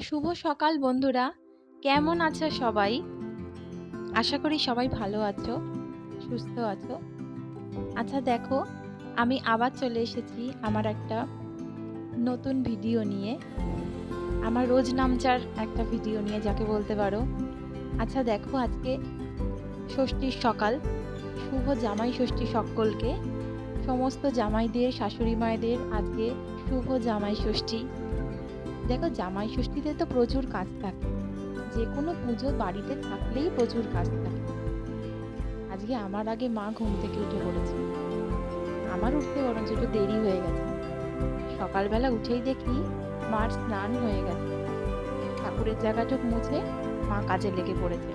শুভ সকাল বন্ধুরা, কেমন আছো সবাই? আশা করি সবাই ভালো আছো, সুস্থ আছো। আচ্ছা দেখো, আমি আবার চলে এসেছি আমার একটা নতুন ভিডিও নিয়ে। আমার রোজ নামচার একটা ভিডিও নিয়ে যাকে বলতে পারো। আচ্ছা দেখো, আজকে ষষ্ঠীর সকাল। শুভ জামাই ষষ্ঠী সকলকে, সমস্ত জামাইদের, শাশুড়ি মায়েদের আজকে শুভ জামাই ষষ্ঠী। দেখো, জামাই ষষ্ঠীতে তো প্রচুর কাজ থাকে, যে কোনো পুজো বাড়িতে থাকলেই প্রচুর কাজ থাকে। আজকে আমার আগে মা ঘুম থেকে উঠে পড়েছে, আমার উঠতে বরঞ্চ একটু দেরি হয়ে গেছে। সকালবেলা উঠেই দেখি মার স্নান হয়ে গেছে, ঠাকুরের জায়গাটুক মুছে মা কাজে লেগে পড়েছে।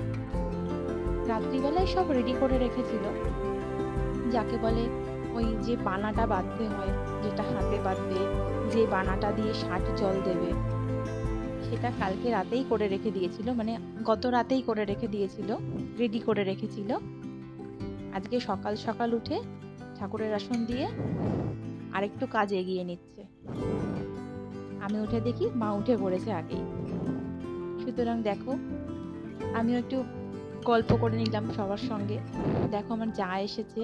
রাত্রিবেলায় সব রেডি করে রেখেছিল, যাকে বলে ওই যে বানাটা বাঁধতে হয়, যেটা হাতে বাঁধবে, যে বানাটা দিয়ে ষাট জল দেবে, সেটা কালকে রাতেই করে রেখে দিয়েছিল, মানে গত রাতেই করে রেখে দিয়েছিল, রেডি করে রেখেছিল। আজকে সকাল সকাল উঠে ঠাকুরের আসন দিয়ে আরেকটু কাজ এগিয়ে নিচ্ছে। আমি উঠে দেখি মা উঠে পড়েছে আগেই। সুতরাং দেখো, আমিও একটু গল্প করে নিলাম সবার সঙ্গে। দেখো, আমার যা এসেছে,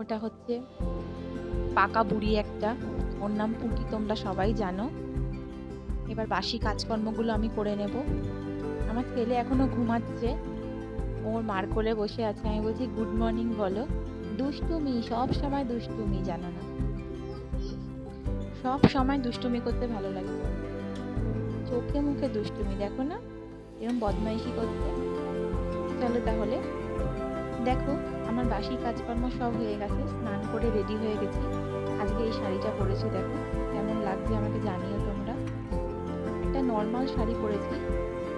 ওটা হচ্ছে পাকা বুড়ি একটা, ওর নাম পুটি, তোমরা সবাই জানো। এবার বাসি কাজকর্মগুলো আমি করে নেব। আমার ছেলে এখনো ঘুমাচ্ছে, ওর মার কোলে বসে আছে। আমি বলছি গুড মর্নিং বলো। দুষ্টুমি, সব সময় দুষ্টুমি, জানো না, সব সময় দুষ্টুমি করতে ভালো লাগে, চোখে মুখে দুষ্টুমি, দেখো না এরকম বদমাইশি করতে। চলো তাহলে, দেখো আমার বাসি কাজকর্ম সব হয়ে গেছে, স্নান করে রেডি হয়ে গেছি। আজকে এই শাড়িটা পরেছি, দেখো কেমন লাগছে আমাকে জানিও তোমরা। একটা নর্মাল শাড়ি পরেছি,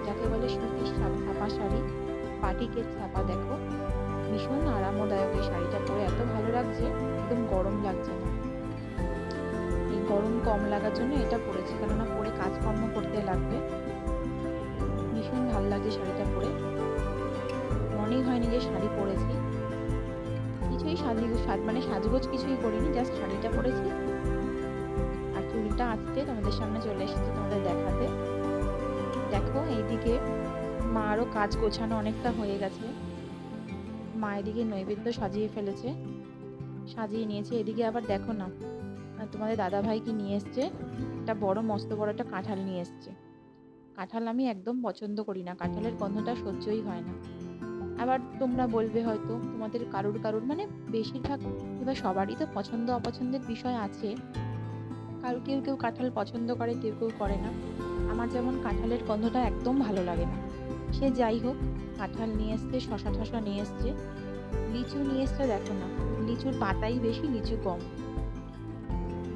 যাকে বলে সুতির ছাপা শাড়ি, বাটিকের ছাপা। দেখো ভীষণ আরামদায়ক, এই শাড়িটা পরে এত ভালো লাগছে, একদম গরম লাগছে না। এই গরম কম লাগার জন্য এটা পরেছি, কেননা পরে কাজকর্ম করতে লাগবে। ভীষণ ভালো লাগছে শাড়িটা পরে, মনেই হয়নি যে শাড়ি পরেছি। কিছুই মানে সাজগোজ কিছুই করিনি, জাস্ট শাড়িটা পরেছি আর চুলটা আঁচতে তোমাদের সামনে চলে এসেছি তোমাদের দেখাতে। দেখো এইদিকে মারও কাজ গোছানো অনেকটা হয়ে গেছে, মা এদিকে নৈবেদ্য সাজিয়ে ফেলেছে, সাজিয়ে নিয়েছে। এদিকে আবার দেখো না, তোমাদের দাদা ভাই কি নিয়ে এসছে, একটা বড় মস্ত বড় একটা কাঁঠাল নিয়ে এসছে। কাঁঠাল আমি একদম পছন্দ করি না, কাঁঠালের গন্ধটা সহ্যই হয় না। আবার তোমরা বলবে হয়তো, তোমাদের কারুর মানে বেশিরভাগ, এবার সবারই তো পছন্দ অপছন্দের বিষয় আছে, কেউ কেউ কাঁঠাল পছন্দ করে, কেউ কেউ করে না। আমার যেমন কাঁঠালের গন্ধটা একদম ভালো লাগে না। সে যাই হোক, কাঁঠাল নিয়ে এসছে, শশা টশা নিয়ে এসছে, লিচু নিয়ে এসছে। দেখো না, লিচুর পাতাই বেশি, লিচু কম।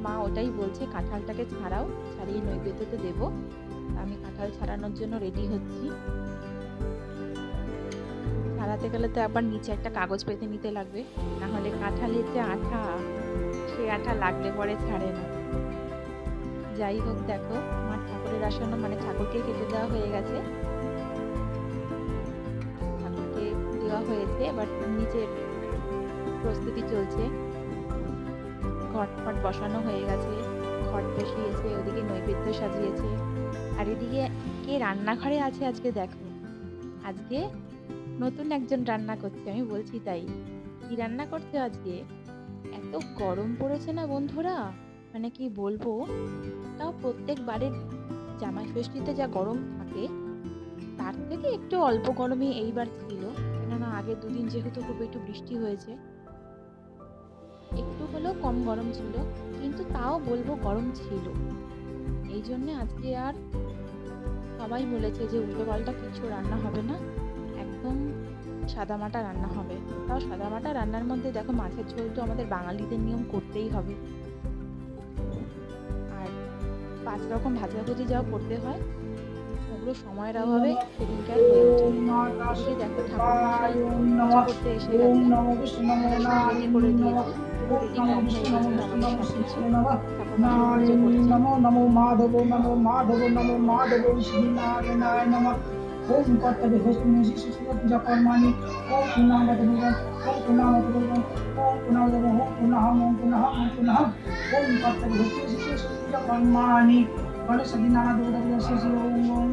মা ওটাই বলছে কাঁঠালটাকে ছাড়াও, ছাড়িয়ে নৈবেদ্যতে দেবো। আমি কাঁঠাল ছাড়ানোর জন্য রেডি হচ্ছি। ছাড়াতে গেলে তো আবার নিচে একটা কাগজ পেতে নিতে লাগবে, না হলে কাঁঠালের যে আঠা, সে আঠা লাগলে পরে ছাড়ে না। যাই হোক, দেখো আমার ঠাকুরের আসন, মানে ঠাকুরকে কেটে দেওয়া হয়ে গেছে, ঠাকুরকে দেওয়া হয়েছে, এবার নিচের প্রস্তুতি চলছে। ঘট ফট বসানো হয়ে গেছে, ঘট বসিয়েছে, ওদিকে নৈবেদ্য সাজিয়েছে। আর এদিকে কে রান্নাঘরে আছে আজকে দেখো, আজকে নতুন একজন রান্না করছে। আমি বলছি তাই, কি রান্না করছে আজকে? এত গরম পড়েছে না বন্ধুরা, মানে কি বলবো। তাও প্রত্যেক বারের জামাই ষষ্ঠীতে যা গরম থাকে, তার থেকে একটু অল্প গরমই এইবার ছিল, কেননা আগে দুদিন যেহেতু খুব একটু বৃষ্টি হয়েছে, একটু হলেও কম গরম ছিল, কিন্তু তাও বলবো গরম ছিল। এই জন্য আজকে আর সবাই বলেছে যে উল্টো পাল্টা কিছু রান্না হবে না, একদম সাদামাটা রান্না হবে। তাও সাদামাটা রান্নার মধ্যে দেখো, মাছের ঝোল তো আমাদের বাঙালিদের নিয়ম করতেই হবে, আর 5 রকম ভাজাভুজি যাও করতে হয়, ওগুলো সময়ের অভাবে সেদিনকে আর হয়ে ওঠে। এদিকে দেখো ঠাকুরমশাই পুজো করতে এসে গেছে, আসন রেডি করে দিয়েছি, পুরো রেডি কম হয়ে গেছে আমাদের সবকিছু। ঠাকুরমশাই পুজো করছে। নমো মাধব নমো মাধব নমো মাধব শ্রীনারায়ণায় নমঃ। ওম কর্তব্য হস্তিনী শিশু পূজা কর্মাণি। ওম পুনামত ভগবান, ওম পুনামত ভগবান, ওম পুনামত ভগবান, ওম পুনঃ ওম পুনঃ ওম পুনঃ। ওম কর্তব্য হস্তিনী শিশু পূজা কর্মাণি। গণেশ নানা দেবতা শ্রী শ্রী ওম ওম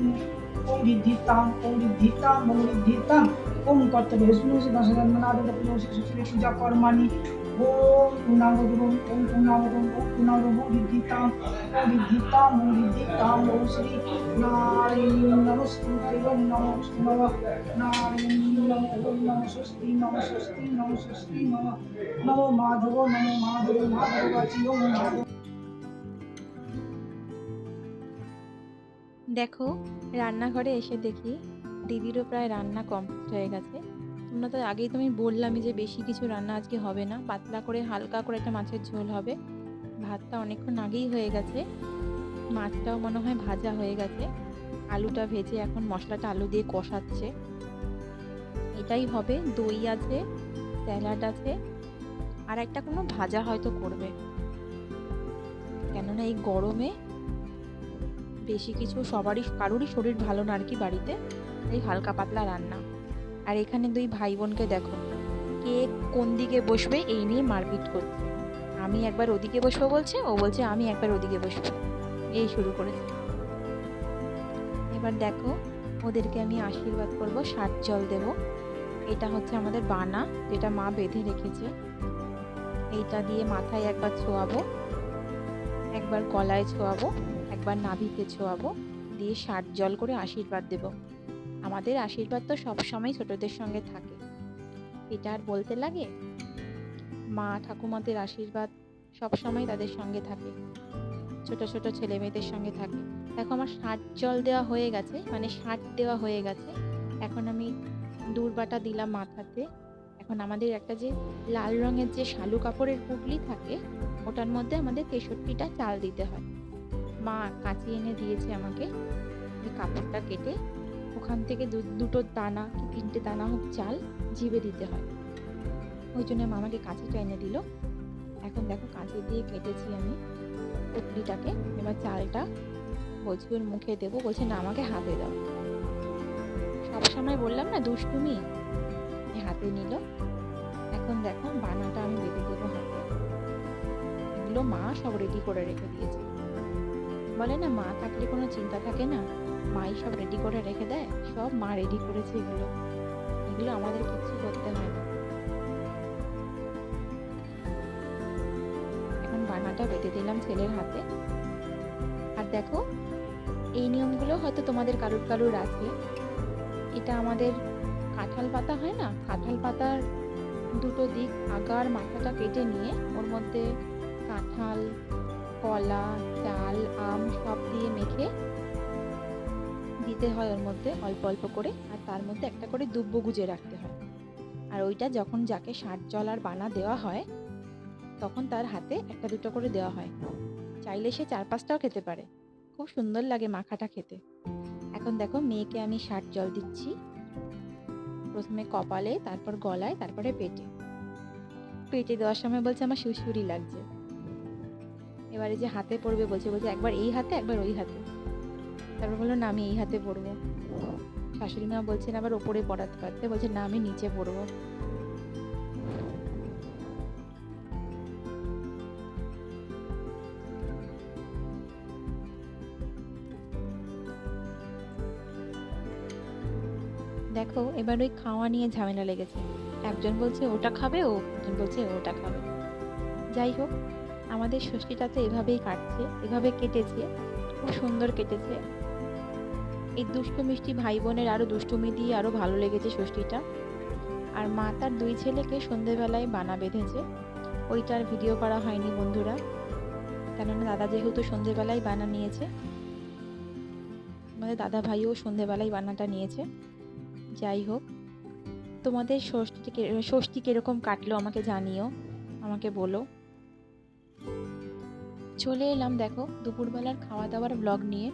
ওম ঋদ্ধিতাম ওম ঋদ্ধিতাম ওম কর্তব্য বিষ্ণু দশ নানা দেবতা শ্রী শ্রী পূজা কর্মাণি ওম পূর্ণাঙ্গদম ওম পূর্ণাঙ্গদম ওম পূর্ণাঙ্গদম ওম ঋদ্ধিতাম ওম শ্রী নারায়ণ নমস্তুতে ওম নমঃ নারায়ণ নমঃ ওম নমঃ স্বস্তি নমঃ স্বস্তি নমঃ স্বস্তি নমঃ নমো মাধব মাধবাচি ওম মাধব। দেখো, রান্নাঘরে এসে দেখি দিদিরও প্রায় রান্না কমপ্লিট হয়ে গেছে। তোমরা তো আগেই তুমি বললামই যে বেশি কিছু রান্না আজকে হবে না, পাতলা করে হালকা করে একটা মাছের ঝোল হবে। ভাতটা অনেকক্ষণ আগেই হয়ে গেছে, মাছটাও মনে হয় ভাজা হয়ে গেছে। আলুটা ভেজে এখন মশলাটা আলু দিয়ে কষাচ্ছে, এটাই হবে। দই আছে, স্যালাড আছে, আর একটা কোনো ভাজা হয়তো করবে, কেননা এই গরমে বেশি কিছু কারোরই শরীর ভালো না আর কি বাড়িতে, এই হালকা পাতলা রান্না। আর এখানে দুই ভাই বোনকে দেখো, কে কোন দিকে বসবে এই নিয়ে মারপিট করছে। আমি একবার ওদিকে বসবো বলছে, ও বলছে আমি একবার ওদিকে বসবো, এই শুরু করেছে। এবার দেখো, ওদেরকে আমি আশীর্বাদ করব, সাত জল দেব। এটা হচ্ছে আমাদের বানা, যেটা মা বেঁধে রেখেছে। এইটা দিয়ে মাথায় একবার ছোঁয়াবো, একবার গলায় ছোঁয়াবো, একবার নাভিতে ছোঁয়াবো, দিয়ে সাত জল করে আশীর্বাদ দেব। আমাদের আশীর্বাদ তো সবসময় ছোটদের সঙ্গে থাকে, এটা আর বলতে লাগে? মা ঠাকুমাদের আশীর্বাদ সবসময় তাদের সঙ্গে থাকে, ছোট ছোট ছেলে মেয়েদের সঙ্গে থাকে। দেখো, আমার সাত জল দেওয়া হয়ে গেছে, মানে সাত দেওয়া হয়ে গেছে। এখন আমি দূর্বাটা দিলাম মাথাতে। এখন আমাদের একটা যে লাল রঙের যে শালু কাপড়ের পুটলি থাকে, ওটার মধ্যে আমাদের 63টা চাল দিতে হয়। মা কাঁচি এনে দিয়েছে আমাকে, ওই কাপড়টা কেটে ওখান থেকে দুটো দানা কি 3টে দানা হোক চাল জিভে দিতে হয়, ওই জন্য মা আমাকে কাঁচিটা এনে দিল। এখন দেখো, কাঁচি দিয়ে কেটেছি আমি পুটলিটাকে। এবার চালটা বলছি ওর মুখে দেবো, বলছে না আমাকে হাতে দাও। সবসময় বললাম না দুষ্টুমি, হাতে নিল। এখন দেখো, বানাটা আমি বেঁধে দেবো হাতে। এগুলো মা সব রেডি করে রেখে দিয়েছে। বলে না, মা থাকলে কোনো চিন্তা থাকে না, মাই সব রেডি করে রেখে দেয়। সব মা রেডি করেছে, এগুলো এগুলো আমাদের কিচ্ছু করতে হয় না। এখন বানাটা বেঁধে দিলাম ছেলের হাতে। আর দেখো, এই নিয়মগুলো হয়তো তোমাদের কারুর আছে। এটা আমাদের কাঁঠাল পাতা হয় না, কাঁঠাল পাতার দুটো দিক আগার মাথাটা কেটে নিয়ে ওর মধ্যে কাঁঠাল, কলা, চাল, আম সব দিয়ে মেখে দিতে হয় ওর মধ্যে অল্প অল্প করে, আর তার মধ্যে একটা করে দুব্বো গুজে রাখতে হয়। আর ওইটা যখন যাকে সাত জল আর বানা দেওয়া হয়, তখন তার হাতে একটা দুটো করে দেওয়া হয়। চাইলে সে 4-5টাও খেতে পারে, খুব সুন্দর লাগে মাখাটা খেতে। এখন দেখো, মেয়েকে আমি সাত জল দিচ্ছি, প্রথমে কপালে, তারপর গলায়, তারপরে পেটে। পেটে দেওয়ার সময় বলছে আমার সুরসুরি লাগছে। এবারে যে হাতে পড়বে বলছে একবার এই হাতে একবার ওই হাতে। তারপর বললো না আমি এই হাতে পড়বো। শাশুড়ি মা বলছেন আবার ওপরে পড়াতে পারতে, বলছে না আমি নিচে পড়বো। দেখো, এবার ওই খাওয়া নিয়ে ঝামেলা লেগেছে। একজন বলছে ওটা খাবে, একজন বলছে ওটা খাবে। যাই হোক, আমাদের ষষ্ঠীটা তো এভাবেই কাটছে, এভাবে কেটেছে, খুব সুন্দর কেটেছে। এই দুষ্টু মিষ্টি ভাই বোনের আরো দুষ্টুমি দিয়ে আরো ভালো লেগেছে ষষ্ঠীটা। আর মা তার 2 ছেলেকে সন্ধেবেলায় বানা বেঁধেছে, ওইটার ভিডিও করা হয়নি বন্ধুরা, কেননা দাদা যেহেতু সন্ধেবেলায় বানা নিয়েছে, আমাদের দাদা ভাইও সন্ধেবেলায় বানাটা নিয়েছে। যাই হোক, তোমাদের ষষ্ঠী কিরকম কাটলো আমাকে জানিও, আমাকে বলো। চলে এলাম দেখো দুপুরবেলার খাওয়া দাওয়ার ব্লগ নিয়ে।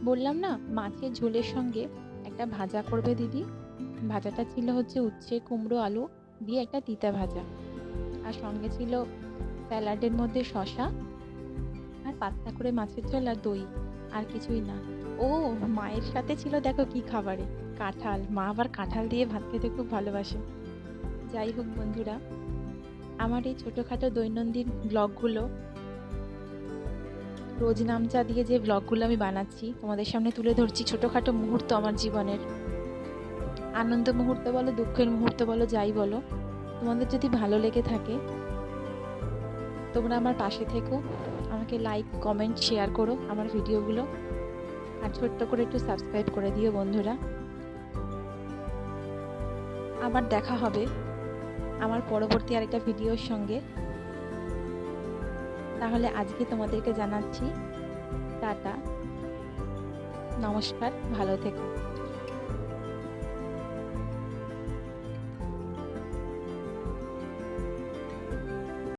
বললাম না, মাছের ঝোলের সঙ্গে একটা ভাজা করবে দিদি। ভাজাটা ছিল হচ্ছে উচ্ছে, কুমড়ো, আলু দিয়ে একটা তিতা ভাজা, আর সঙ্গে ছিল স্যালাডের মধ্যে শসা, আর পাতলা করে মাছের ঝোল আর দই, আর কিছুই না। ও মায়ের সাথে ছিল দেখো কি খাবারে, কাঁঠাল। মা আবার কাঁঠাল দিয়ে ভাত খেতে খুব ভালোবাসে। যাই হোক বন্ধুরা, আমার এই ছোটোখাটো দৈনন্দিন ব্লগগুলো রোজ নামচা দিয়ে যে ব্লগগুলো আমি বানাচ্ছি তোমাদের সামনে তুলে ধরছি ছোটোখাটো মুহূর্ত আমার জীবনের, আনন্দ মুহূর্ত বলো দুঃখের মুহূর্ত বলো যাই বলো, তোমাদের যদি ভালো লেগে থাকে তোমরা আমার পাশে থেকো, আমাকে লাইক কমেন্ট শেয়ার করো আমার ভিডিওগুলো, আর ছোট্ট করে একটু সাবস্ক্রাইব করে দিও বন্ধুরা। আবার দেখা হবে আমার পরবর্তী আরেকটা ভিডিওর সঙ্গে। তাহলে আজকে তোমাদেরকে জানাচ্ছি টাটা, নমস্কার, ভালো থেকো।